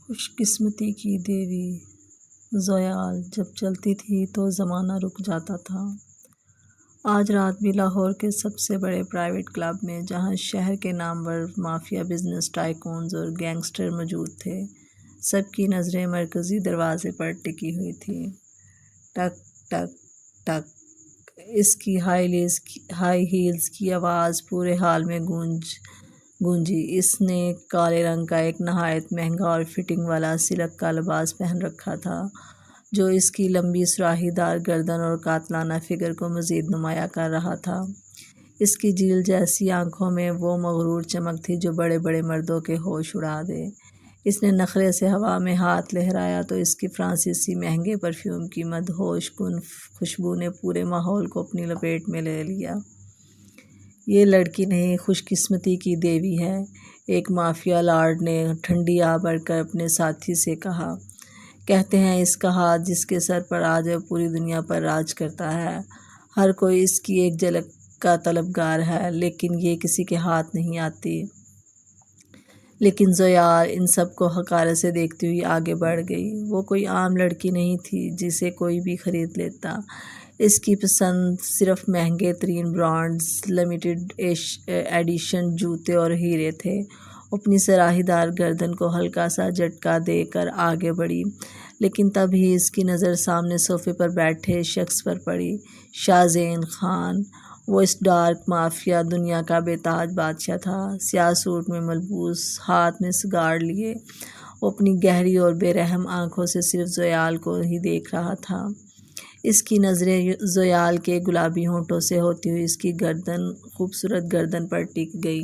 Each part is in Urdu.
خوش قسمتی کی دیوی زویال جب چلتی تھی تو زمانہ رک جاتا تھا۔ آج رات بھی لاہور کے سب سے بڑے پرائیویٹ کلب میں، جہاں شہر کے نامور مافیا بزنس ٹائکونز اور گینگسٹر موجود تھے، سب کی نظریں مرکزی دروازے پر ٹکی ہوئی تھیں۔ ٹک ٹک ٹک، اس کی ہائی ہیلز کی آواز پورے ہال میں گونجی۔ اس نے کالے رنگ کا ایک نہایت مہنگا اور فٹنگ والا سلک کا لباس پہن رکھا تھا، جو اس کی لمبی سراہی دار گردن اور قاتلانہ فگر کو مزید نمایاں کر رہا تھا۔ اس کی جھیل جیسی آنکھوں میں وہ مغرور چمک تھی جو بڑے بڑے مردوں کے ہوش اڑا دے۔ اس نے نخرے سے ہوا میں ہاتھ لہرایا تو اس کی فرانسیسی مہنگے پرفیوم کی مدہوش کن خوشبو نے پورے ماحول کو اپنی لپیٹ میں لے لیا۔ یہ لڑکی نہیں، خوش قسمتی کی دیوی ہے، ایک مافیا لارڈ نے ٹھنڈی آہ بھر کر اپنے ساتھی سے کہا۔ کہتے ہیں اس کا ہاتھ جس کے سر پر آج وہ پوری دنیا پر راج کرتا ہے، ہر کوئی اس کی ایک جھلک کا طلبگار ہے، لیکن یہ کسی کے ہاتھ نہیں آتی۔ لیکن زویال ان سب کو حقارت سے دیکھتی ہوئی آگے بڑھ گئی۔ وہ کوئی عام لڑکی نہیں تھی جسے کوئی بھی خرید لیتا۔ اس کی پسند صرف مہنگے ترین برانڈز، لمیٹڈ ایڈیشن جوتے اور ہیرے تھے۔ اپنی سراہی دار گردن کو ہلکا سا جھٹکا دے کر آگے بڑھی، لیکن تب ہی اس کی نظر سامنے صوفے پر بیٹھے شخص پر پڑی، شاہ زین خان۔ وہ اس ڈارک مافیا دنیا کا بے تاج بادشاہ تھا، سیاہ سوٹ میں ملبوس، ہاتھ میں سگار لیے۔ وہ اپنی گہری اور بے رحم آنکھوں سے صرف زویال کو ہی دیکھ رہا تھا۔ اس کی نظریں زویال کے گلابی ہونٹوں سے ہوتی ہوئی اس کی خوبصورت گردن پر ٹک گئی۔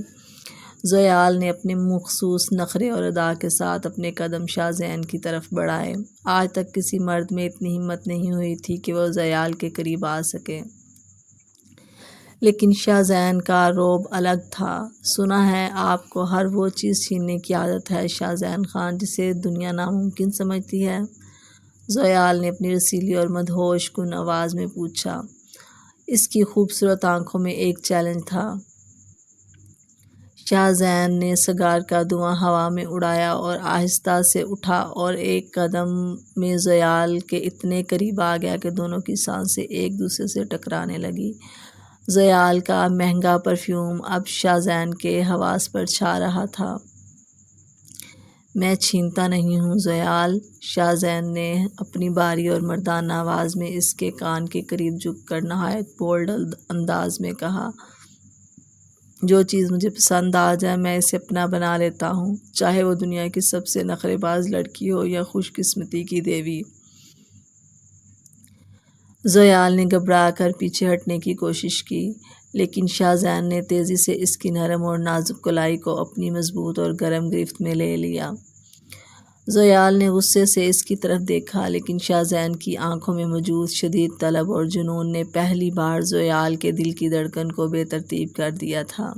زویال نے اپنے مخصوص نخرے اور ادا کے ساتھ اپنے قدم شاہ زین کی طرف بڑھائے۔ آج تک کسی مرد میں اتنی ہمت نہیں ہوئی تھی کہ وہ زویال کے قریب آ سکے۔ لیکن شاہ زین کا رعب الگ تھا۔ سنا ہے آپ کو ہر وہ چیز چھیننے کی عادت ہے شاہ زین خان جسے دنیا ناممکن سمجھتی ہے؟ زویال نے اپنی رسیلی اور مدہوش کن آواز میں پوچھا۔ اس کی خوبصورت آنکھوں میں ایک چیلنج تھا۔ شاہ زین نے سگار کا دھواں ہوا میں اڑایا اور آہستہ سے اٹھا اور ایک قدم میں زویال کے اتنے قریب آ گیا کہ دونوں کی سانسیں ایک دوسرے سے ٹکرانے لگیں۔ زویال کا مہنگا پرفیوم اب شاہ زین کے حواس پر چھا رہا تھا۔ میں چھینتا نہیں ہوں زویال، شاہ زین نے اپنی بھاری اور مردانہ آواز میں اس کے کان کے قریب جھک کر نہایت بولڈ انداز میں کہا۔ جو چیز مجھے پسند آ جائے میں اسے اپنا بنا لیتا ہوں، چاہے وہ دنیا کی سب سے نخرے باز لڑکی ہو یا خوش قسمتی کی دیوی۔ زویال نے گھبرا کر پیچھے ہٹنے کی کوشش کی، لیکن شاہ زین نے تیزی سے اس کی نرم اور نازک کلائی کو اپنی مضبوط اور گرم گرفت میں لے لیا۔ زویال نے غصے سے اس کی طرف دیکھا، لیکن شاہ زین کی آنکھوں میں موجود شدید طلب اور جنون نے پہلی بار زویال کے دل کی دھڑکن کو بے ترتیب کر دیا تھا۔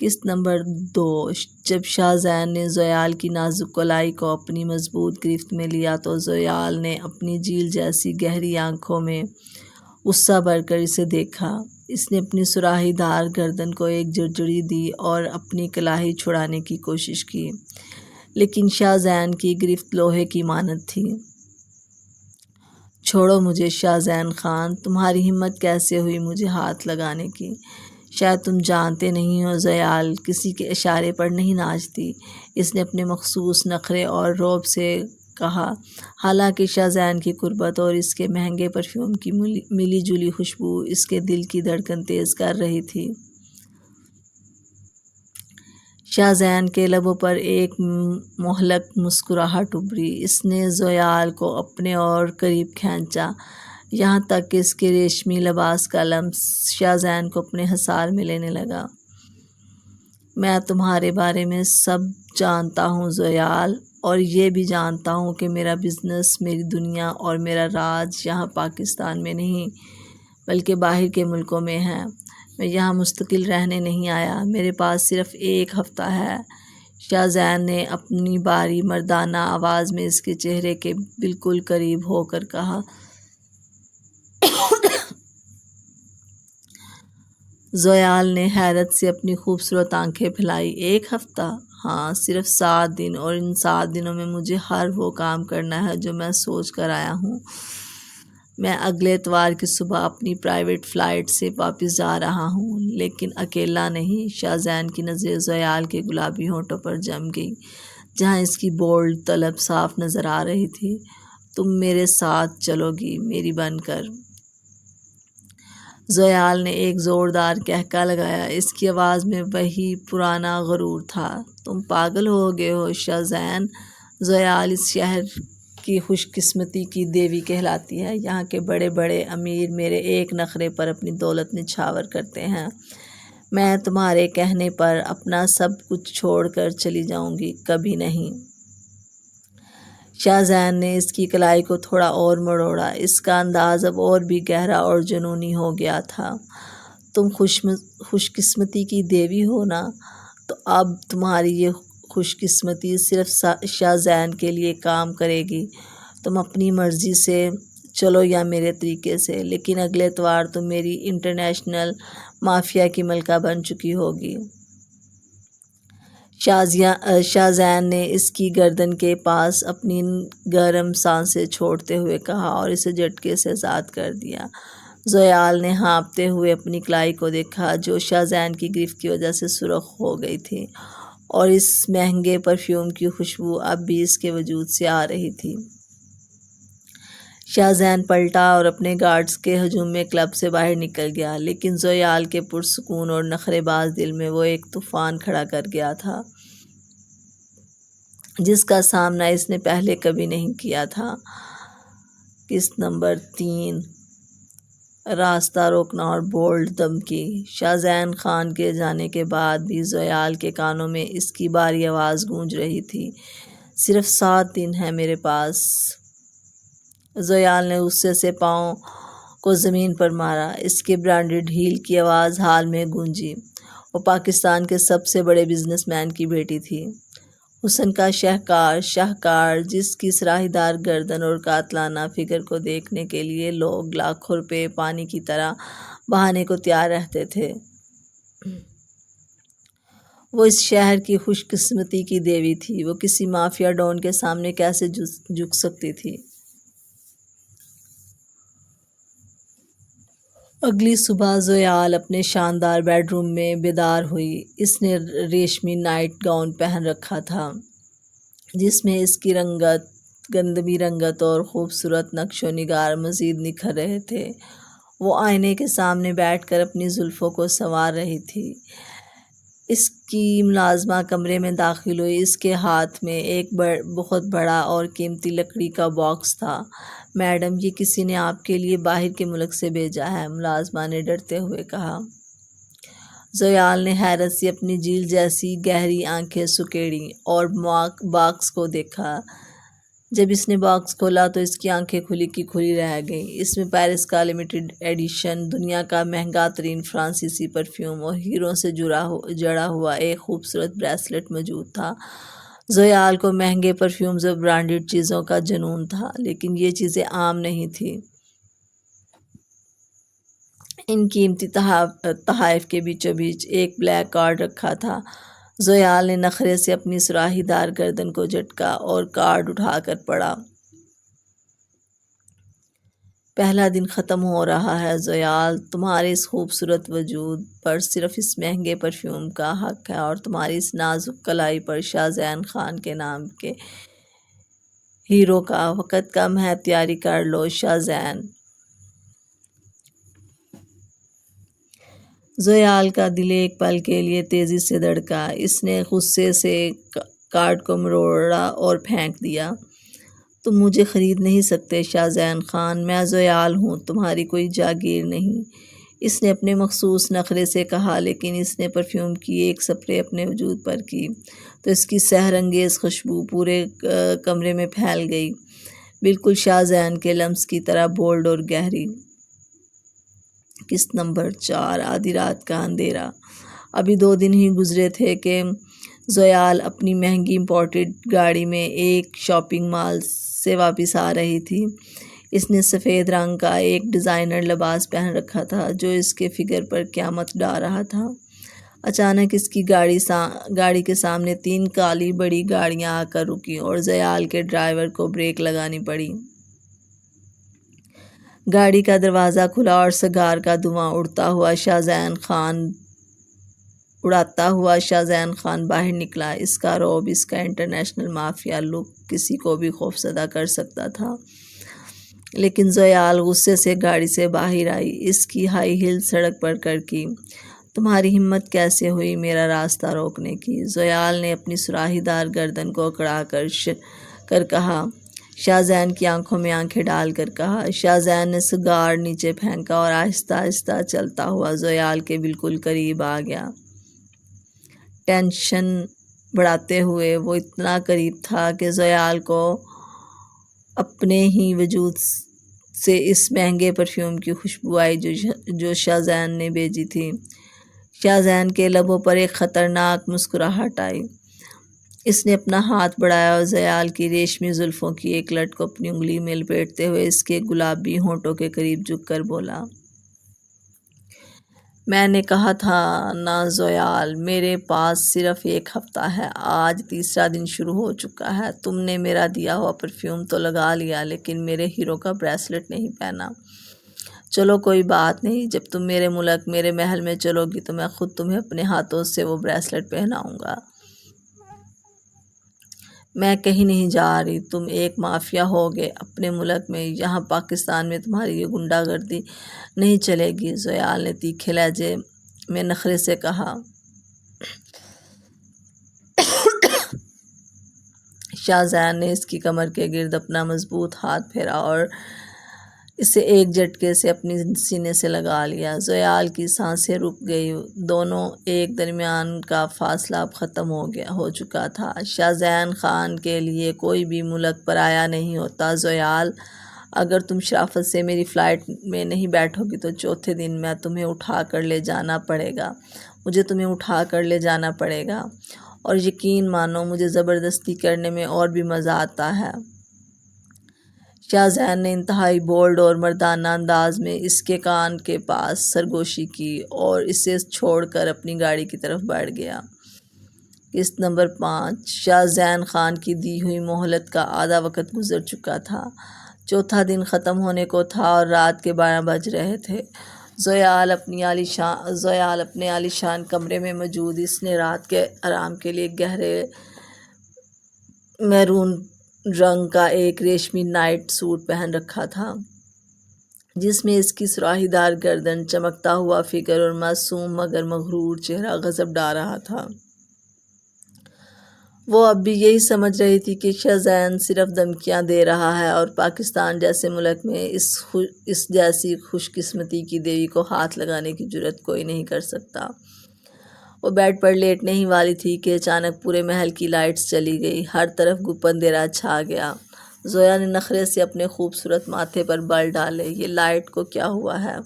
قسط نمبر 2۔ جب شاہ زین نے زویال کی نازک کلائی کو اپنی مضبوط گرفت میں لیا تو زویال نے اپنی جھیل جیسی گہری آنکھوں میں غصہ بھر کر اسے دیکھا۔ اس نے اپنی سراہی دار گردن کو ایک جھڑجھڑی دی اور اپنی کلائی چھڑانے کی کوشش کی، لیکن شاہ زین کی گرفت لوہے کی مانند تھی۔ چھوڑو مجھے شاہ زین خان، تمہاری ہمت کیسے ہوئی مجھے ہاتھ لگانے کی؟ شاید تم جانتے نہیں ہو زویال کسی کے اشارے پر نہیں ناچتی، اس نے اپنے مخصوص نخرے اور رعب سے کہا۔ حالانکہ شاہ زین کی قربت اور اس کے مہنگے پرفیوم کی ملی جلی خوشبو اس کے دل کی دھڑکن تیز کر رہی تھی۔ شاہ زین کے لبوں پر ایک مہلک مسکراہٹ ابھری۔ اس نے زویال کو اپنے اور قریب کھینچا، یہاں تک کہ اس کے ریشمی لباس کا لمس شاہ زین کو اپنے حصار میں لینے لگا۔ میں تمہارے بارے میں سب جانتا ہوں زویال، اور یہ بھی جانتا ہوں کہ میرا بزنس، میری دنیا اور میرا راج یہاں پاکستان میں نہیں بلکہ باہر کے ملکوں میں ہے۔ میں یہاں مستقل رہنے نہیں آیا، میرے پاس صرف ایک ہفتہ ہے۔ شاہ زین نے اپنی بھاری مردانہ آواز میں اس کے چہرے کے بالکل قریب ہو کر کہا۔ زویال نے حیرت سے اپنی خوبصورت آنکھیں پھیلائی۔ ایک ہفتہ؟ ہاں، صرف 7 دن، اور ان 7 دنوں میں مجھے ہر وہ کام کرنا ہے جو میں سوچ کر آیا ہوں۔ میں اگلے اتوار کی صبح اپنی پرائیویٹ فلائٹ سے واپس جا رہا ہوں، لیکن اکیلا نہیں۔ شاہ زین کی نظر زیال کے گلابی ہونٹوں پر جم گئی، جہاں اس کی بولڈ طلب صاف نظر آ رہی تھی۔ تم میرے ساتھ چلو گی میری بن کر؟ زیال نے ایک زوردار کہکا لگایا، اس کی آواز میں وہی پرانا غرور تھا۔ تم پاگل ہو گئے ہو شاہ زین، زیال اس شہر کی خوش قسمتی کی دیوی کہلاتی ہے۔ یہاں کے بڑے بڑے امیر میرے ایک نخرے پر اپنی دولت نچھاور کرتے ہیں۔ میں تمہارے کہنے پر اپنا سب کچھ چھوڑ کر چلی جاؤں گی؟ کبھی نہیں۔ شاہ زین نے اس کی کلائی کو تھوڑا اور مروڑا، اس کا انداز اب اور بھی گہرا اور جنونی ہو گیا تھا۔ تم خوش قسمتی کی دیوی ہو نا، تو اب تمہاری یہ خوش قسمتی صرف شاہ زین کے لیے کام کرے گی۔ تم اپنی مرضی سے چلو یا میرے طریقے سے، لیکن اگلے اتوار تم میری انٹرنیشنل مافیا کی ملکہ بن چکی ہوگی۔ شاہ زین نے اس کی گردن کے پاس اپنی گرم سانسیں چھوڑتے ہوئے کہا اور اسے جھٹکے سے آزاد کر دیا۔ زیال نے ہانپتے ہوئے اپنی کلائی کو دیکھا، جو شاہ زین کی گرفت کی وجہ سے سرخ ہو گئی تھی، اور اس مہنگے پرفیوم کی خوشبو اب بھی اس کے وجود سے آ رہی تھی۔ شاہ زین پلٹا اور اپنے گارڈز کے ہجوم میں کلب سے باہر نکل گیا، لیکن زیال کے پرسکون اور نخرے باز دل میں وہ ایک طوفان کھڑا کر گیا تھا، جس کا سامنا اس نے پہلے کبھی نہیں کیا تھا۔ قسط نمبر 3، راستہ روکنا اور بولڈ دھمکی۔ شاہ زین خان کے جانے کے بعد بھی زیال کے کانوں میں اس کی بھاری آواز گونج رہی تھی، صرف 7 دن ہے میرے پاس۔ زیال نے غصے سے پاؤں کو زمین پر مارا، اس کے برانڈڈ ہیل کی آواز ہال میں گونجی۔ وہ پاکستان کے سب سے بڑے بزنس مین کی بیٹی تھی، حسن کا شاہکار، جس کی سراہی دار گردن اور قاتلانہ فگر کو دیکھنے کے لیے لوگ لاکھوں روپے پانی کی طرح بہانے کو تیار رہتے تھے۔ وہ اس شہر کی خوش قسمتی کی دیوی تھی، وہ کسی مافیا ڈون کے سامنے کیسے جھک سکتی تھی؟ اگلی صبح زیال اپنے شاندار بیڈ روم میں بیدار ہوئی۔ اس نے ریشمی نائٹ گاؤن پہن رکھا تھا، جس میں اس کی گندمی رنگت اور خوبصورت نقش و نگار مزید نکھر رہے تھے۔ وہ آئینے کے سامنے بیٹھ کر اپنی زلفوں کو سنوار رہی تھی۔ اس کی ملازمہ کمرے میں داخل ہوئی، اس کے ہاتھ میں ایک بہت بڑا اور قیمتی لکڑی کا باکس تھا۔ میڈم، یہ کسی نے آپ کے لیے باہر کے ملک سے بھیجا ہے، ملازمہ نے ڈرتے ہوئے کہا۔ زیال نے حیرت سے اپنی جھیل جیسی گہری آنکھیں سکیڑیں اور باکس کو دیکھا۔ جب اس نے باکس کھولا تو اس کی آنکھیں کھلی کی کھلی رہ گئیں۔ اس میں پیرس کا لمیٹڈ ایڈیشن دنیا کا مہنگا ترین فرانسیسی پرفیوم اور ہیروں سے جڑا ہوا ایک خوبصورت بریسلٹ موجود تھا۔ زیال کو مہنگے پرفیومز اور برانڈڈ چیزوں کا جنون تھا، لیکن یہ چیزیں عام نہیں تھیں۔ ان قیمتی تحائف کے بیچوں بیچ ایک بلیک کارڈ رکھا تھا۔ زیال نے نخرے سے اپنی سراہی دار گردن کو جھٹکا اور کارڈ اٹھا کر پڑھا۔ پہلا دن ختم ہو رہا ہے زیال، تمہارے اس خوبصورت وجود پر صرف اس مہنگے پرفیوم کا حق ہے، اور تمہاری اس نازک کلائی پر شاہ زین خان کے نام کے ہیرو کا۔ وقت کم ہے، تیاری کر لو شاہ زین۔ زیال کا دل ایک پل کے لیے تیزی سے دھڑکا، اس نے غصے سے کارڈ کو مروڑا اور پھینک دیا۔ تم مجھے خرید نہیں سکتے شاہ زین خان، میں زیال ہوں، تمہاری کوئی جاگیر نہیں، اس نے اپنے مخصوص نخرے سے کہا، لیکن اس نے پرفیوم کی ایک سپرے اپنے وجود پر کی تو اس کی سحر انگیز خوشبو پورے کمرے میں پھیل گئی، بالکل شاہ زین کے لمس کی طرح بولڈ اور گہری۔ قسط نمبر 4، آدھی رات کا اندھیرا۔ ابھی 2 دن ہی گزرے تھے کہ زیال اپنی مہنگی امپورٹڈ گاڑی میں ایک شاپنگ مال سے واپس آ رہی تھی۔ اس نے سفید رنگ کا ایک ڈیزائنر لباس پہن رکھا تھا، جو اس کے فگر پر قیامت ڈھا رہا تھا۔ اچانک اس کی گاڑی کے سامنے 3 کالی بڑی گاڑیاں آ کر رکیں اور زیال کے ڈرائیور کو بریک لگانی پڑی۔ گاڑی کا دروازہ کھلا اور سگار کا دھواں اڑاتا ہوا شاہزین خان باہر نکلا۔ اس کا رعب، اس کا انٹرنیشنل مافیا لک کسی کو بھی خوفزدہ کر سکتا تھا۔ لیکن زیال غصے سے گاڑی سے باہر آئی، اس کی ہائی ہیل سڑک پر کڑکی۔ تمہاری ہمت کیسے ہوئی میرا راستہ روکنے کی؟ زیال نے اپنی سراہی دار گردن کو اکڑا کر کہا۔ شاہزین کی آنکھوں میں آنکھیں ڈال کر کہا۔ شاہزین نے سگار نیچے پھینکا اور آہستہ آہستہ چلتا ہوا زیال کے بالکل قریب آ گیا۔ ٹینشن بڑھاتے ہوئے وہ اتنا قریب تھا کہ زیال کو اپنے ہی وجود سے اس مہنگے پرفیوم کی خوشبو آئی جو شاہزین نے بھیجی تھی۔ شاہزین کے لبوں پر ایک خطرناک مسکراہٹ آئی۔ اس نے اپنا ہاتھ بڑھایا اور زیال کی ریشمی زلفوں کی ایک لٹ کو اپنی انگلی میں لپیٹتے ہوئے اس کے گلابی ہونٹوں کے قریب جھک کر بولا۔ میں نے کہا تھا نا زیال، میرے پاس صرف 1 ہفتہ ہے۔ آج 3را دن شروع ہو چکا ہے۔ تم نے میرا دیا ہوا پرفیوم تو لگا لیا لیکن میرے ہیرو کا بریسلٹ نہیں پہنا۔ چلو کوئی بات نہیں، جب تم میرے ملک میرے محل میں چلو گی تو میں خود تمہیں اپنے ہاتھوں سے وہ بریسلٹ پہناؤں گا۔ میں کہیں نہیں جا رہی، تم ایک مافیا ہوگے اپنے ملک میں، یہاں پاکستان میں تمہاری یہ غنڈہ گردی نہیں چلے گی۔ زیال نے تیکھے لہجے میں نخرے سے کہا۔ شاہزین نے اس کی کمر کے گرد اپنا مضبوط ہاتھ پھیرا اور اسے ایک جھٹکے سے اپنی سینے سے لگا لیا۔ زیال کی سانسیں رک گئی، دونوں ایک درمیان کا فاصلہ اب ختم ہو چکا تھا۔ شاہزین خان کے لیے کوئی بھی ملک پرایا نہیں ہوتا۔ زیال، اگر تم شرافت سے میری فلائٹ میں نہیں بیٹھو گی تو چوتھے دن میں تمہیں اٹھا کر لے جانا پڑے گا، مجھے تمہیں اٹھا کر لے جانا پڑے گا، اور یقین مانو مجھے زبردستی کرنے میں اور بھی مزہ آتا ہے۔ شاہزین نے انتہائی بولڈ اور مردانہ انداز میں اس کے کان کے پاس سرگوشی کی اور اسے چھوڑ کر اپنی گاڑی کی طرف بڑھ گیا۔ قسط نمبر 5۔ شاہزین خان کی دی ہوئی مہلت کا آدھا وقت گزر چکا تھا، چوتھا دن ختم ہونے کو تھا اور رات کے 12 بج رہے تھے۔ زیال اپنے عالیشان کمرے میں موجود، اس نے رات کے آرام کے لیے گہرے میرون رنگ کا ایک ریشمی نائٹ سوٹ پہن رکھا تھا جس میں اس کی سراہی دار گردن، چمکتا ہوا فگر اور معصوم مگر مغرور چہرہ غضب ڈال رہا تھا۔ وہ اب بھی یہی سمجھ رہی تھی کہ شاہزین صرف دھمکیاں دے رہا ہے اور پاکستان جیسے ملک میں اس جیسی خوش قسمتی کی دیوی کو ہاتھ لگانے کی جرات کوئی نہیں کر سکتا۔ وہ بیڈ پر لیٹنے ہی والی تھی کہ اچانک پورے محل کی لائٹس چلی گئی، ہر طرف گپ اندھیرا چھا گیا۔ زویا نے نخرے سے اپنے خوبصورت ماتھے پر بال ڈالے۔ یہ لائٹ کو کیا ہوا ہے؟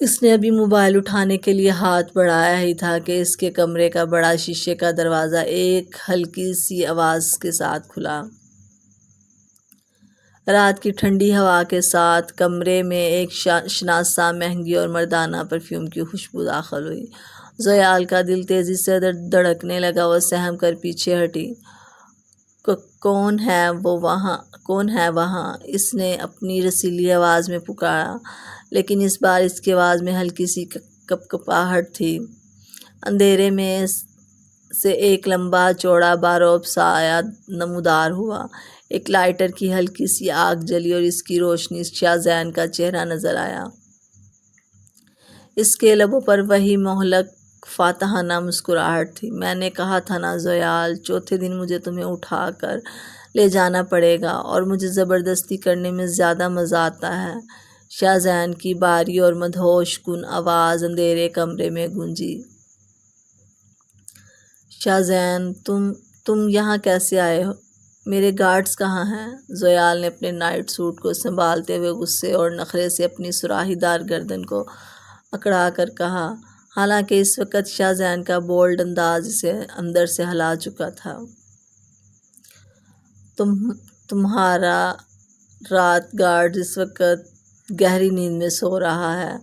اس نے ابھی موبائل اٹھانے کے لیے ہاتھ بڑھایا ہی تھا کہ اس کے کمرے کا بڑا شیشے کا دروازہ ایک ہلکی سی آواز کے ساتھ کھلا۔ رات کی ٹھنڈی ہوا کے ساتھ کمرے میں ایک شناسا مہنگی اور مردانہ پرفیوم کی خوشبو داخل ہوئی۔ زیال کا دل تیزی سے دھڑکنے لگا، وہ سہم کر پیچھے ہٹی۔ کون ہے وہاں؟ اس نے اپنی رسیلی آواز میں پکارا، لیکن اس بار اس کی آواز میں ہلکی سی کپکپاہٹ تھی۔ اندھیرے میں سے ایک لمبا چوڑا بارود سایہ نمودار ہوا۔ ایک لائٹر کی ہلکی سی آگ جلی اور اس کی روشنی شاہزین کا چہرہ نظر آیا۔ اس کے لبوں پر وہی مہلک فاتحانہ مسکراہٹ تھی۔ میں نے کہا تھا نا زیال، چوتھے دن مجھے تمہیں اٹھا کر لے جانا پڑے گا اور مجھے زبردستی کرنے میں زیادہ مزہ آتا ہے۔ شاہزین کی بھاری اور مدہوش کن آواز اندھیرے کمرے میں گونجی۔ شاہزین، تم یہاں کیسے آئے ہو؟ میرے گارڈز کہاں ہیں؟ زیال نے اپنے نائٹ سوٹ کو سنبھالتے ہوئے غصے اور نخرے سے اپنی سراہی دار گردن کو اکڑا کر کہا، حالانکہ اس وقت شاہزین کا بولڈ انداز اسے اندر سے ہلا چکا تھا۔ تمہارا رات گارڈ اس وقت گہری نیند میں سو رہا ہے۔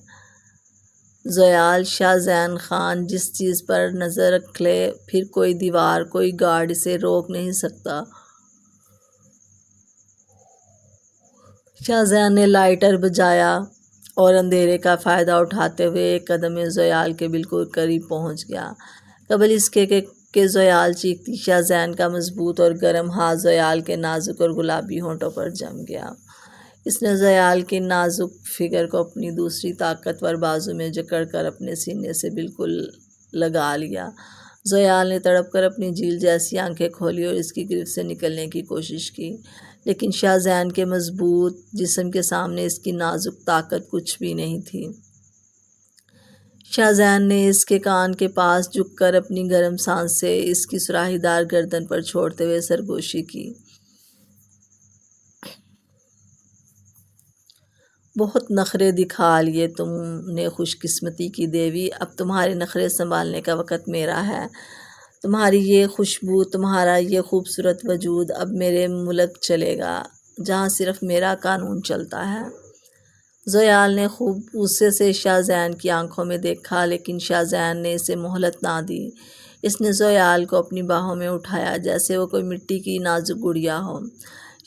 زویال: شاہ زین خان جس چیز پر نظر رکھ لے پھر کوئی دیوار کوئی گارڈ اسے روک نہیں سکتا۔ شاہ زین نے لائٹر بجھایا اور اندھیرے کا فائدہ اٹھاتے ہوئے ایک قدم میں زویال کے بالکل قریب پہنچ گیا۔ قبل اس کے کہ زویال چیختی، شاہ زین کا مضبوط اور گرم ہاتھ زویال کے نازک اور گلابی ہونٹوں پر جم گیا۔ اس نے زویال کی نازک فگر کو اپنی دوسری طاقتور بازو میں جکڑ کر اپنے سینے سے بالکل لگا لیا۔ زویال نے تڑپ کر اپنی جھیل جیسی آنکھیں کھولی اور اس کی گرفت سے نکلنے کی کوشش کی، لیکن شاہ زین کے مضبوط جسم کے سامنے اس کی نازک طاقت کچھ بھی نہیں تھی۔ شاہ زین نے اس کے کان کے پاس جھک کر اپنی گرم سانس سے اس کی سراہی دار گردن پر چھوڑتے ہوئے سرگوشی کی۔ بہت نخرے دکھا لیے تم نے خوش قسمتی کی دیوی، اب تمہارے نخرے سنبھالنے کا وقت میرا ہے۔ تمہاری یہ خوشبو، تمہارا یہ خوبصورت وجود اب میرے ملک چلے گا جہاں صرف میرا قانون چلتا ہے۔ زویال نے خوب غصے سے شاہ زین کی آنکھوں میں دیکھا، لیکن شاہ زین نے اسے مہلت نہ دی۔ اس نے زویال کو اپنی باہوں میں اٹھایا جیسے وہ کوئی مٹی کی نازک گڑیا ہو۔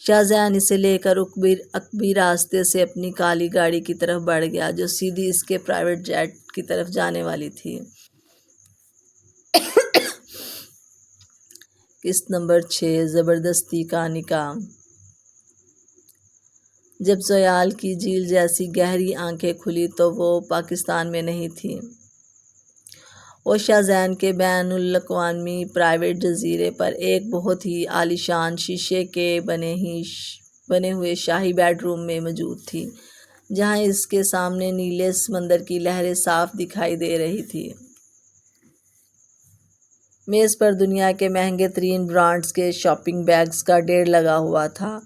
شاہ زین اسے لے کر عقبی راستے سے اپنی کالی گاڑی کی طرف بڑھ گیا جو سیدھی اس کے پرائیویٹ جیٹ کی طرف جانے والی تھی۔ قسط نمبر 6: زبردستی کا نکاح۔ جب زویال کی جھیل جیسی گہری آنکھیں کھلی تو وہ پاکستان میں نہیں تھی۔ وہ شاہ زین کے بین الاقوامی پرائیویٹ جزیرے پر ایک بہت ہی عالیشان شیشے کے بنے ہوئے شاہی بیڈ روم میں موجود تھی، جہاں اس کے سامنے نیلے سمندر کی لہریں صاف دکھائی دے رہی تھیں۔ میز پر دنیا کے مہنگے ترین برانڈز کے شاپنگ بیگز کا ڈھیر لگا ہوا تھا۔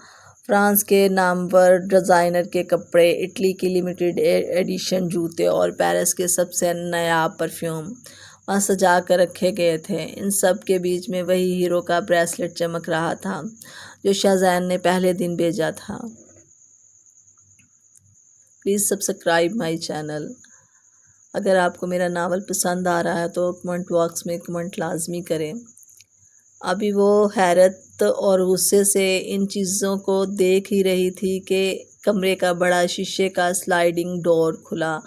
فرانس کے نامور ڈیزائنر کے کپڑے، اٹلی کی لمیٹڈ ایڈیشن جوتے اور پیرس کے سب سے نایاب پرفیوم وہاں سجا کر رکھے گئے تھے۔ ان سب کے بیچ میں وہی ہیرو کا بریسلٹ چمک رہا تھا جو شاہ زین نے پہلے دن بھیجا تھا۔ Please subscribe my channel. اگر آپ کو میرا ناول پسند آ رہا ہے تو کمنٹ باکس میں کمنٹ لازمی کریں۔ ابھی وہ حیرت اور غصے سے ان چیزوں کو دیکھ ہی رہی تھی کہ کمرے کا بڑا شیشے کا سلائڈنگ ڈور کھلا۔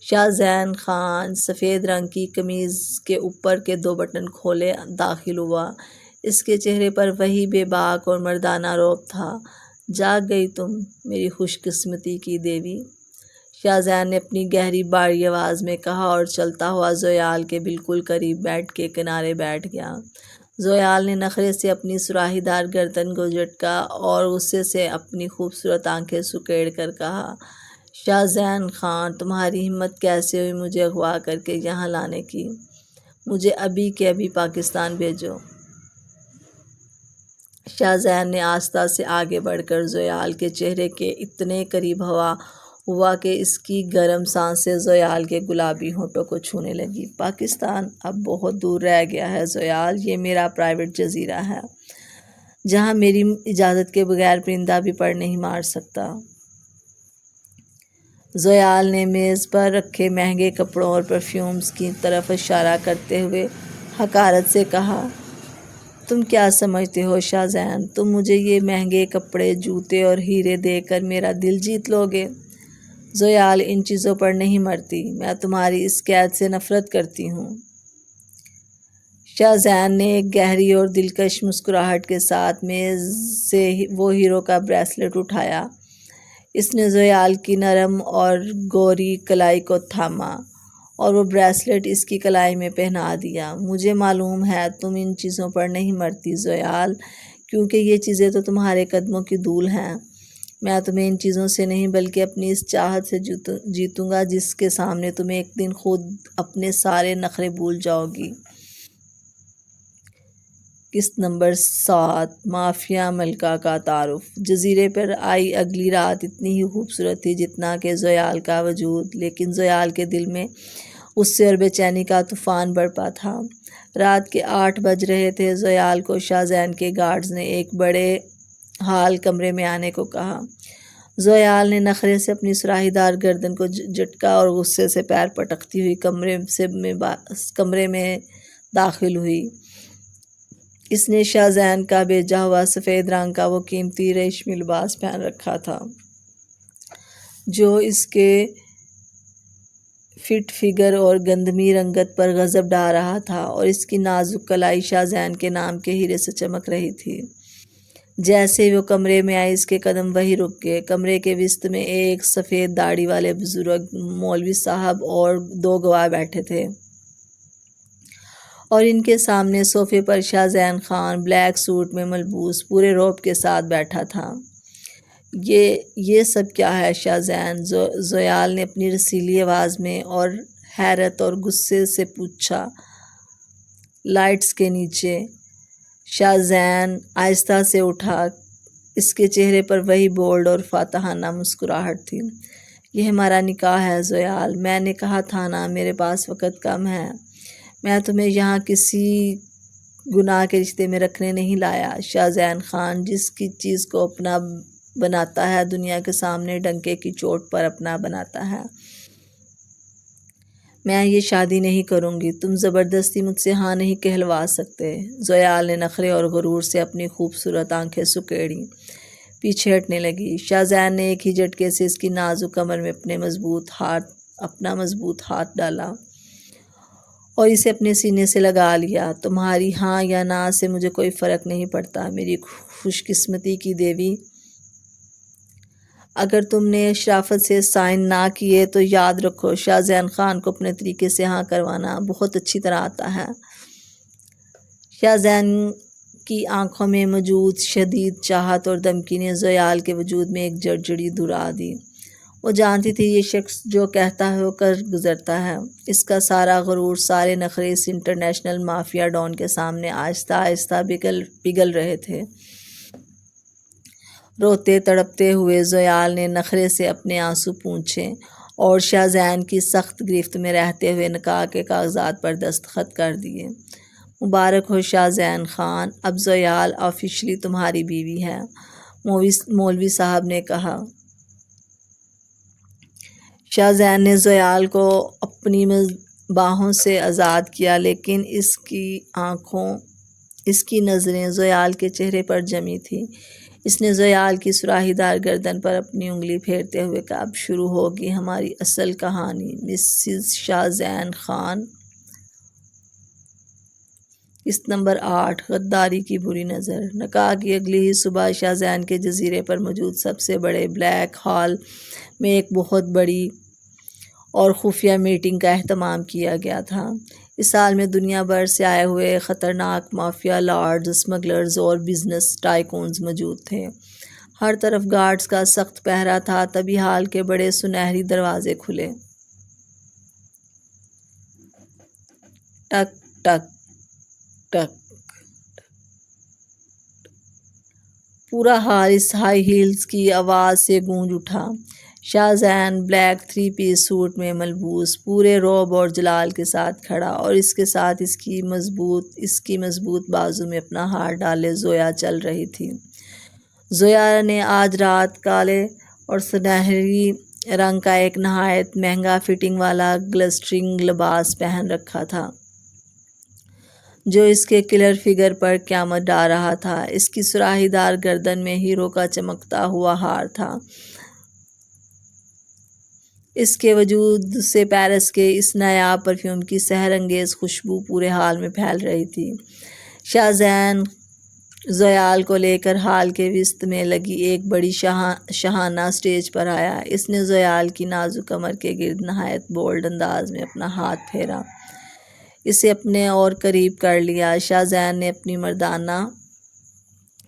شاہ زین خان سفید رنگ کی قمیض کے اوپر کے 2 بٹن کھولے داخل ہوا۔ اس کے چہرے پر وہی بے باک اور مردانہ رعب تھا۔ جاگ گئی تم، میری خوش قسمتی کی دیوی، شاہ زین نے اپنی گہری باری آواز میں کہا اور چلتا ہوا زویال کے بالکل قریب بیڈ کے کنارے بیٹھ گیا۔ زویال نے نخرے سے اپنی سراہی دار گردن کو جھٹکا اور غصے سے اپنی خوبصورت آنکھیں سکیڑ کر کہا، شاہ زین خان، تمہاری ہمت کیسے ہوئی مجھے اغوا کر کے یہاں لانے کی؟ مجھے ابھی کے ابھی پاکستان بھیجو۔ شاہ زین نے آہستہ سے آگے بڑھ کر زویال کے چہرے کے اتنے قریب ہوا کہ اس کی گرم سانسیں زویال کے گلابی ہونٹوں کو چھونے لگی۔ پاکستان اب بہت دور رہ گیا ہے زویال، یہ میرا پرائیویٹ جزیرہ ہے جہاں میری اجازت کے بغیر پرندہ بھی پر نہیں مار سکتا۔ زویال نے میز پر رکھے مہنگے کپڑوں اور پرفیومز کی طرف اشارہ کرتے ہوئے حقارت سے کہا، تم کیا سمجھتے ہو شاہ زین، تم مجھے یہ مہنگے کپڑے، جوتے اور ہیرے دے کر میرا دل جیت لو گے؟ زویال ان چیزوں پر نہیں مرتی، میں تمہاری اس قید سے نفرت کرتی ہوں۔ شاہ زین نے ایک گہری اور دلکش مسکراہٹ کے ساتھ میز سے وہ ہیرو کا بریسلٹ اٹھایا۔ اس نے زویال کی نرم اور گوری کلائی کو تھاما اور وہ بریسلٹ اس کی کلائی میں پہنا دیا۔ مجھے معلوم ہے تم ان چیزوں پر نہیں مرتی زویال، کیونکہ یہ چیزیں تو تمہارے قدموں کی دھول ہیں۔ میں تمہیں ان چیزوں سے نہیں بلکہ اپنی اس چاہت سے جیتوں گا جس کے سامنے تم ایک دن خود اپنے سارے نخرے بھول جاؤ گی۔ قسط نمبر 7: مافیا ملکہ کا تعارف۔ جزیرے پر آئی اگلی رات اتنی ہی خوبصورت تھی جتنا کہ زویال کا وجود، لیکن زویال کے دل میں غصے اور بے چینی کا طوفان برپا تھا۔ رات کے 8 بج رہے تھے۔ زویال کو شاہ زین کے گارڈز نے ایک بڑے ہال کمرے میں آنے کو کہا۔ زویال نے نخرے سے اپنی سراہی دار گردن کو جھٹکا اور غصے سے پیر پٹکتی ہوئی کمرے میں داخل ہوئی۔ اس نے شاہ زین کا بھیجا ہوا سفید رنگ کا وہ قیمتی ریشمی لباس پہن رکھا تھا جو اس کے فٹ فگر اور گندمی رنگت پر غضب ڈال رہا تھا، اور اس کی نازک کلائی شاہ زین کے نام کے ہیرے سے چمک رہی تھی۔ جیسے ہی وہ کمرے میں آئی، اس کے قدم وہیں رک گئے۔ کمرے کے وسط میں ایک سفید داڑھی والے بزرگ مولوی صاحب اور 2 گواہ بیٹھے تھے، اور ان کے سامنے صوفے پر شاہ زین خان بلیک سوٹ میں ملبوس پورے روب کے ساتھ بیٹھا تھا۔ یہ سب کیا ہے شاہ زین؟ زویال نے اپنی رسیلی آواز میں اور حیرت اور غصے سے پوچھا۔ لائٹس کے نیچے شاہ زین آہستہ سے اٹھا۔ اس کے چہرے پر وہی بولڈ اور فاتحانہ مسکراہٹ تھی۔ یہ ہمارا نکاح ہے زویال، میں نے کہا تھا نا میرے پاس وقت کم ہے۔ میں تمہیں یہاں کسی گناہ کے رشتے میں رکھنے نہیں لایا۔ شاہ زین خان جس کی چیز کو اپنا بناتا ہے دنیا کے سامنے ڈنکے کی چوٹ پر اپنا بناتا ہے۔ میں یہ شادی نہیں کروں گی، تم زبردستی مجھ سے ہاں نہیں کہلوا سکتے۔ زویال نے نخرے اور غرور سے اپنی خوبصورت آنکھیں سکیڑیں، پیچھے ہٹنے لگی۔ شاہ زین نے ایک ہی جھٹکے سے اس کی نازک کمر میں اپنا مضبوط ہاتھ ڈالا اور اسے اپنے سینے سے لگا لیا۔ تمہاری ہاں یا نہ سے مجھے کوئی فرق نہیں پڑتا میری خوش قسمتی کی دیوی۔ اگر تم نے شرافت سے سائن نہ کیے تو یاد رکھو شاہ زین خان کو اپنے طریقے سے ہاں کروانا بہت اچھی طرح آتا ہے۔ شاہ زین کی آنکھوں میں موجود شدید چاہت اور دھمکی نے زویال کے وجود میں ایک جڑجڑی دھرا دی۔ وہ جانتی تھی یہ شخص جو کہتا ہے وہ کر گزرتا ہے۔ اس کا سارا غرور، سارے نخرے اس انٹرنیشنل مافیا ڈان کے سامنے آہستہ آہستہ پگھل رہے تھے۔ روتے تڑپتے ہوئے زویال نے نخرے سے اپنے آنسو پونچھے اور شاہ زین کی سخت گرفت میں رہتے ہوئے نکاح کے کاغذات پر دستخط کر دیے۔ مبارک ہو شاہ زین خان، اب زویال آفیشلی تمہاری بیوی ہے، مولوی صاحب نے کہا۔ شاہ زین نے زویال کو اپنی باہوں سے آزاد کیا، لیکن اس کی نظریں زویال کے چہرے پر جمی تھیں۔ اس نے زویال کی سراہی دار گردن پر اپنی انگلی پھیرتے ہوئے کہا، اب شروع ہوگی ہماری اصل کہانی مسز شاہ زین خان۔ قسط نمبر 8 غداری کی بری نظر۔ نکاح کی اگلی ہی صبح شاہ زین کے جزیرے پر موجود سب سے بڑے بلیک ہال میں ایک بہت بڑی اور خفیہ میٹنگ کا اہتمام کیا گیا تھا۔ اس ہال میں دنیا بھر سے آئے ہوئے خطرناک مافیا لارڈز، اسمگلرز اور بزنس ٹائکونز موجود تھے۔ ہر طرف گارڈز کا سخت پہرا تھا۔ تبھی ہال کے بڑے سنہری دروازے کھلے۔ ٹک ٹک ٹک۔ پورا ہال اس ہائی ہیلز کی آواز سے گونج اٹھا۔ شاہ زین بلیک 3 پیس سوٹ میں ملبوس پورے روب اور جلال کے ساتھ کھڑا، اور اس کے ساتھ اس کی مضبوط بازو میں اپنا ہاتھ ڈالے زویا چل رہی تھی۔ زویا نے آج رات کالے اور سنہری رنگ کا ایک نہایت مہنگا فٹنگ والا گلسٹرنگ لباس پہن رکھا تھا جو اس کے کلر فگر پر قیامت ڈال رہا تھا۔ اس کی سراہی دار گردن میں ہیروں کا چمکتا ہوا ہار تھا۔ اس کے وجود سے پیرس کے اس نایاب پرفیوم کی سحر انگیز خوشبو پورے ہال میں پھیل رہی تھی۔ شاہ زین زویال کو لے کر ہال کے وسط میں لگی ایک بڑی شاہانہ سٹیج پر آیا۔ اس نے زویال کی نازک کمر کے گرد نہایت بولڈ انداز میں اپنا ہاتھ پھیرا، اسے اپنے اور قریب کر لیا۔ شاہ زین نے اپنی مردانہ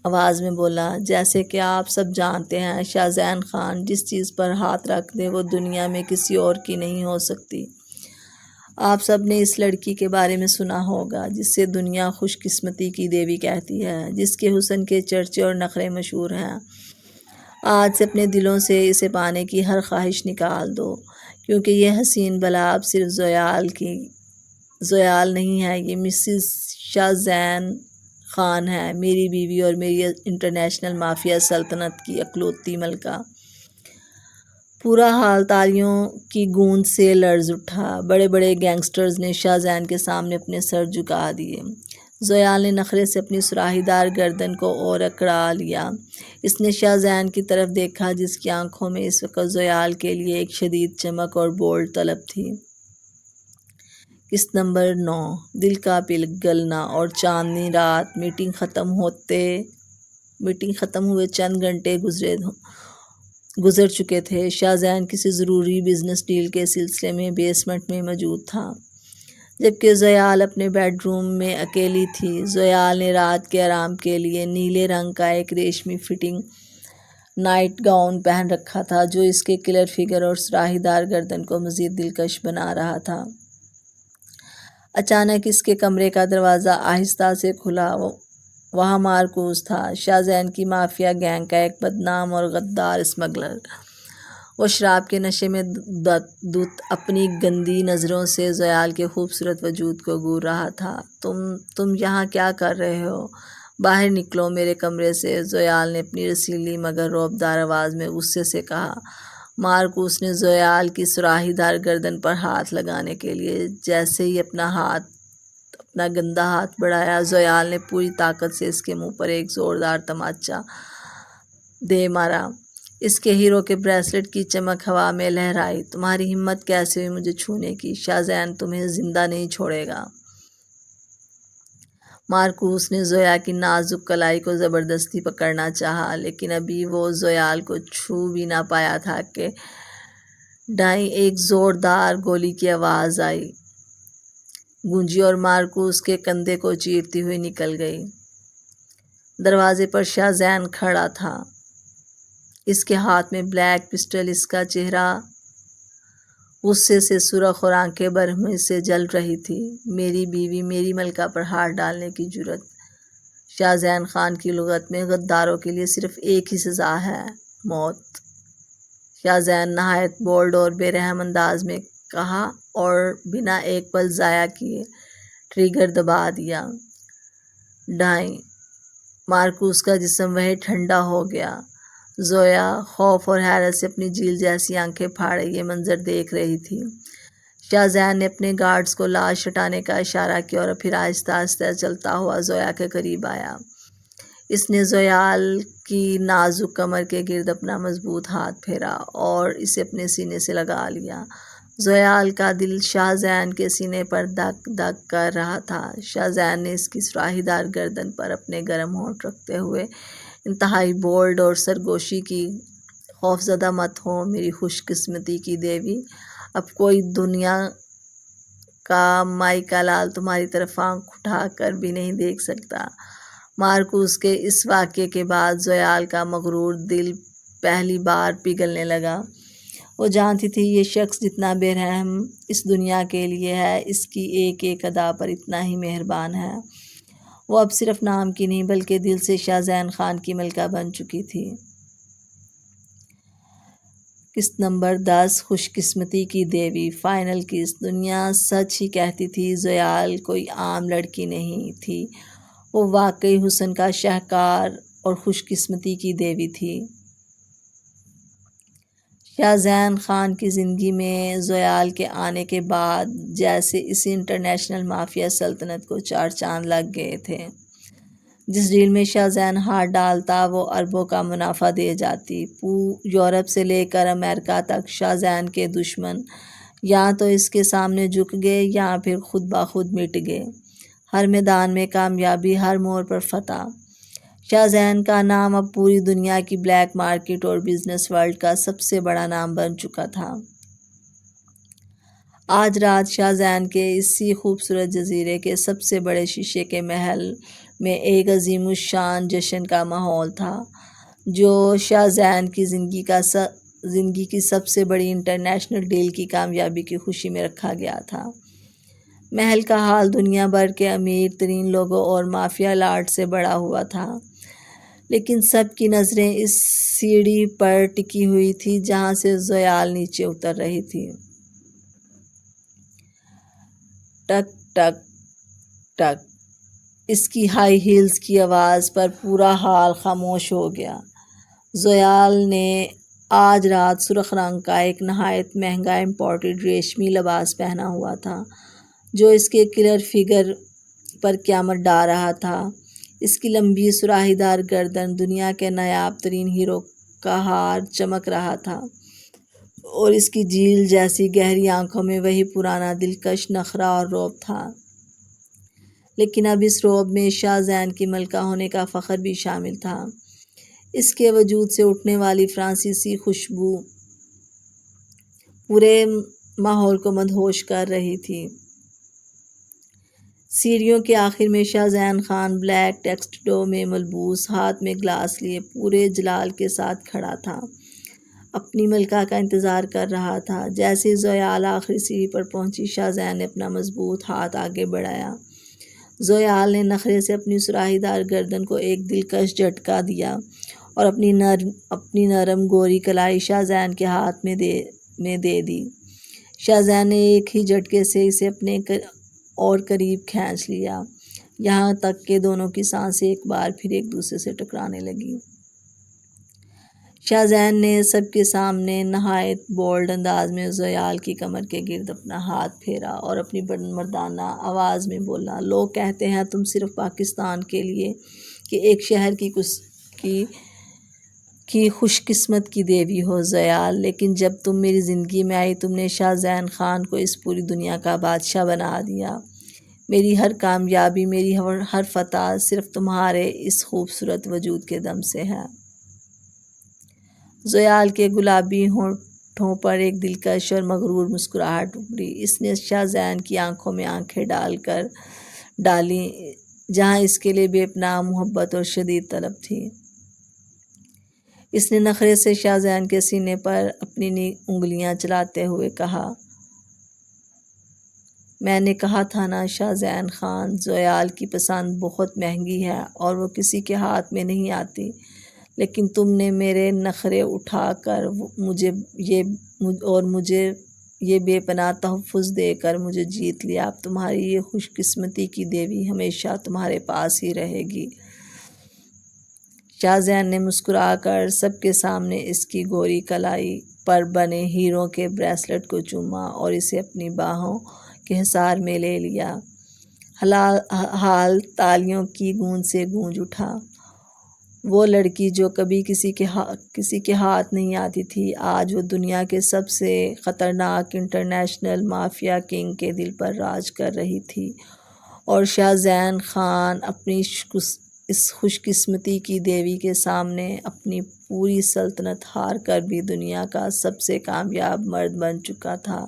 آواز میں بولا، جیسے کہ آپ سب جانتے ہیں شاہ زین خان، جس چیز پر ہاتھ رکھ دے وہ دنیا میں کسی اور کی نہیں ہو سکتی۔ آپ سب نے اس لڑکی کے بارے میں سنا ہوگا جسے دنیا خوش قسمتی کی دیوی کہتی ہے، جس کے حسن کے چرچے اور نخرے مشہور ہیں۔ آج سے اپنے دلوں سے اسے پانے کی ہر خواہش نکال دو، کیونکہ یہ حسین بلا اب صرف زویال نہیں ہے، یہ مسز شاہ زین خان ہے، میری بیوی اور میری انٹرنیشنل مافیا سلطنت کی اکلوتی ملکہ۔ پورا حال تالیوں کی گونج سے لرز اٹھا۔ بڑے بڑے گینگسٹرز نے شاہ زین کے سامنے اپنے سر جھکا دیے۔ زویال نے نخرے سے اپنی سراہی دار گردن کو اور اکڑا لیا۔ اس نے شاہ زین کی طرف دیکھا جس کی آنکھوں میں اس وقت زویال کے لیے ایک شدید چمک اور بولڈ طلب تھی۔ قسط نمبر 9 دل کا پگھلنا اور چاندنی رات۔ میٹنگ ختم ہوئے چند گھنٹے گزر چکے تھے۔ شاہ زین کسی ضروری بزنس ڈیل کے سلسلے میں بیسمنٹ میں موجود تھا، جبکہ زویال اپنے بیڈ روم میں اکیلی تھی۔ زویال نے رات کے آرام کے لیے نیلے رنگ کا ایک ریشمی فٹنگ نائٹ گاؤن پہن رکھا تھا جو اس کے کلر فگر اور سراہی دار گردن کو مزید دلکش بنا رہا تھا۔ اچانک اس کے کمرے کا دروازہ آہستہ سے کھلا۔ وہاں مارکوس تھا، شاہ زین کی مافیا گینگ کا ایک بدنام اور غدار اسمگلر۔ وہ شراب کے نشے میں دھت اپنی گندی نظروں سے زویال کے خوبصورت وجود کو گھور رہا تھا۔ تم یہاں کیا کر رہے ہو؟ باہر نکلو میرے کمرے سے، زویال نے اپنی رسیلی مگر رعبدار آواز میں غصے سے کہا۔ مارکوس نے زویال کی سراہی دار گردن پر ہاتھ لگانے کے لیے جیسے ہی اپنا گندا ہاتھ بڑھایا، زویال نے پوری طاقت سے اس کے منہ پر ایک زوردار تماچا دے مارا۔ اس کے ہیرو کے بریسلٹ کی چمک ہوا میں لہرائی۔ تمہاری ہمت کیسے ہوئی مجھے چھونے کی؟ شاہ زین تمہیں زندہ نہیں چھوڑے گا۔ مارکوس نے زویا کی نازک کلائی کو زبردستی پکڑنا چاہا، لیکن ابھی وہ زویال کو چھو بھی نہ پایا تھا کہ ڈائیں ایک زوردار گولی کی آواز گونجی اور مارکوس کے کندھے کو چیرتی ہوئی نکل گئی۔ دروازے پر شاہ زین کھڑا تھا، اس کے ہاتھ میں بلیک پسٹل۔ اس کا چہرہ غصے سے سرخ اور آنکھیں برہمی سے جل رہی تھی۔ میری بیوی، میری ملکہ پر ہاتھ ڈالنے کی جرأت! شاہ زین خان کی لغت میں غداروں کے لیے صرف ایک ہی سزا ہے، موت۔ شاہ زین نہایت بولڈ اور بے رحم انداز میں کہا اور بنا ایک پل ضائع کیے ٹریگر دبا دیا۔ ڈائیں! مارکوس کا جسم وہیں ٹھنڈا ہو گیا۔ زویا خوف اور حیرت سے اپنی جھیل جیسی آنکھیں پھاڑے یہ منظر دیکھ رہی تھی۔ شاہ زین نے اپنے گارڈز کو لاش ہٹانے کا اشارہ کیا اور پھر آہستہ آہستہ چلتا ہوا زویا کے قریب آیا۔ اس نے زویال کی نازک کمر کے گرد اپنا مضبوط ہاتھ پھیرا اور اسے اپنے سینے سے لگا لیا۔ زویال کا دل شاہ زین کے سینے پر دھک دھک کر رہا تھا۔ شاہ زین نے اس کی سراہی دار گردن پر اپنے گرم ہونٹ رکھتے ہوئے انتہائی بولڈ اور سرگوشی کی، خوفزدہ مت ہو میری خوش قسمتی کی دیوی، اب کوئی دنیا کا مائی کا لال تمہاری طرف آنکھ اٹھا کر بھی نہیں دیکھ سکتا۔ مارکوس کے اس واقعے کے بعد زویال کا مغرور دل پہلی بار پگھلنے لگا۔ وہ جانتی تھی یہ شخص جتنا بے رحم اس دنیا کے لیے ہے، اس کی ایک ایک ادا پر اتنا ہی مہربان ہے۔ وہ اب صرف نام کی نہیں بلکہ دل سے شاہ زین خان کی ملکہ بن چکی تھی۔ قسط نمبر 10 خوش قسمتی کی دیوی۔ فائنل قسط۔ دنیا سچ ہی کہتی تھی، زویال کوئی عام لڑکی نہیں تھی، وہ واقعی حسن کا شاہکار اور خوش قسمتی کی دیوی تھی۔ شاہ زین خان کی زندگی میں زویال کے آنے کے بعد جیسے اس انٹرنیشنل مافیا سلطنت کو 4 چاند لگ گئے تھے۔ جس ڈیل میں شاہ زین ہاتھ ڈالتا وہ اربوں کا منافع دے جاتی۔ یورپ سے لے کر امریکہ تک شاہ زین کے دشمن یا تو اس کے سامنے جھک گئے یا پھر خود بخود مٹ گئے۔ ہر میدان میں کامیابی، ہر موڑ پر فتح۔ شاہ زین کا نام اب پوری دنیا کی بلیک مارکیٹ اور بزنس ورلڈ کا سب سے بڑا نام بن چکا تھا۔ آج رات شاہ زین کے اسی خوبصورت جزیرے کے سب سے بڑے شیشے کے محل میں ایک عظیم الشان جشن کا ماحول تھا جو شاہ زین کی زندگی کی سب سے بڑی انٹرنیشنل ڈیل کی کامیابی کی خوشی میں رکھا گیا تھا۔ محل کا ہال دنیا بھر کے امیر ترین لوگوں اور مافیا لارڈ سے بھرا ہوا تھا، لیکن سب کی نظریں اس سیڑھی پر ٹکی ہوئی تھیں جہاں سے زویال نیچے اتر رہی تھی۔ ٹک ٹک ٹک، اس کی ہائی ہیلز کی آواز پر پورا ہال خاموش ہو گیا۔ زویال نے آج رات سرخ رنگ کا ایک نہایت مہنگا امپورٹڈ ریشمی لباس پہنا ہوا تھا جو اس کے کلر فگر پر قیامت ڈال رہا تھا۔ اس کی لمبی سراہی دار گردن دنیا کے نایاب ترین ہیرو کا ہار چمک رہا تھا اور اس کی جھیل جیسی گہری آنکھوں میں وہی پرانا دلکش نخرہ اور رعب تھا۔ لیکن اب اس رعب میں شاہ زین کی ملکہ ہونے کا فخر بھی شامل تھا۔ اس کے وجود سے اٹھنے والی فرانسیسی خوشبو پورے ماحول کو مدہوش کر رہی تھی۔ سیڑھیوں کے آخر میں شاہ زین خان بلیک ٹیکسٹو میں ملبوس، ہاتھ میں گلاس لیے، پورے جلال کے ساتھ کھڑا تھا، اپنی ملکہ کا انتظار کر رہا تھا۔ جیسے ہی زویال آخری سیڑھی پر پہنچی، شاہ زین نے اپنا مضبوط ہاتھ آگے بڑھایا۔ زویال نے نخرے سے اپنی سراہی دار گردن کو ایک دلکش جھٹکا دیا اور اپنی نرم گوری کلائی شاہ زین کے ہاتھ میں دے دی۔ شاہ زین نے ایک ہی جھٹکے سے اسے اپنے اور قریب کھینچ لیا، یہاں تک کہ دونوں کی سانسیں ایک بار پھر ایک دوسرے سے ٹکرانے لگیں۔ شاہ زین نے سب کے سامنے نہایت بولڈ انداز میں زویال کی کمر کے گرد اپنا ہاتھ پھیرا اور اپنی بلند مردانہ آواز میں بولا، لوگ کہتے ہیں تم صرف پاکستان کے لیے کہ ایک شہر کی خوش قسمت کی دیوی ہو زویال، لیکن جب تم میری زندگی میں آئی تم نے شاہ زین خان کو اس پوری دنیا کا بادشاہ بنا دیا۔ میری ہر کامیابی، میری ہر فتح صرف تمہارے اس خوبصورت وجود کے دم سے ہے۔ زویال کے گلابی ہونٹوں پر ایک دلکش اور مغرور مسکراہٹ ابھری۔ اس نے شاہ زین کی آنکھوں میں آنکھیں ڈالیں جہاں اس کے لیے بے پناہ محبت اور شدید طلب تھی۔ اس نے نخرے سے شاہ زین کے سینے پر اپنی انگلیاں چلاتے ہوئے کہا، میں نے کہا تھا نا شاہ زین خان، زویال کی پسند بہت مہنگی ہے اور وہ کسی کے ہاتھ میں نہیں آتی، لیکن تم نے میرے نخرے اٹھا کر مجھے یہ بے پناہ تحفظ دے کر مجھے جیت لیا۔ اب تمہاری یہ خوش قسمتی کی دیوی ہمیشہ تمہارے پاس ہی رہے گی۔ شاہ زین نے مسکرا کر سب کے سامنے اس کی گوری کلائی پر بنے ہیروں کے بریسلٹ کو چوما اور اسے اپنی باہوں کے حصار میں لے لیا۔ ہال تالیوں کی گونج سے گونج اٹھا۔ وہ لڑکی جو کبھی کسی کے ہاتھ نہیں آتی تھی، آج وہ دنیا کے سب سے خطرناک انٹرنیشنل مافیا کنگ کے دل پر راج کر رہی تھی، اور شاہ زین خان اپنی اس خوش قسمتی کی دیوی کے سامنے اپنی پوری سلطنت ہار کر بھی دنیا کا سب سے کامیاب مرد بن چکا تھا۔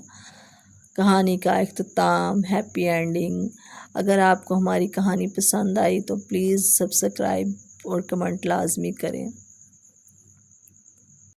کہانی کا اختتام، ہیپی اینڈنگ۔ اگر آپ کو ہماری کہانی پسند آئی تو پلیز سبسکرائب اور کمنٹ لازمی کریں۔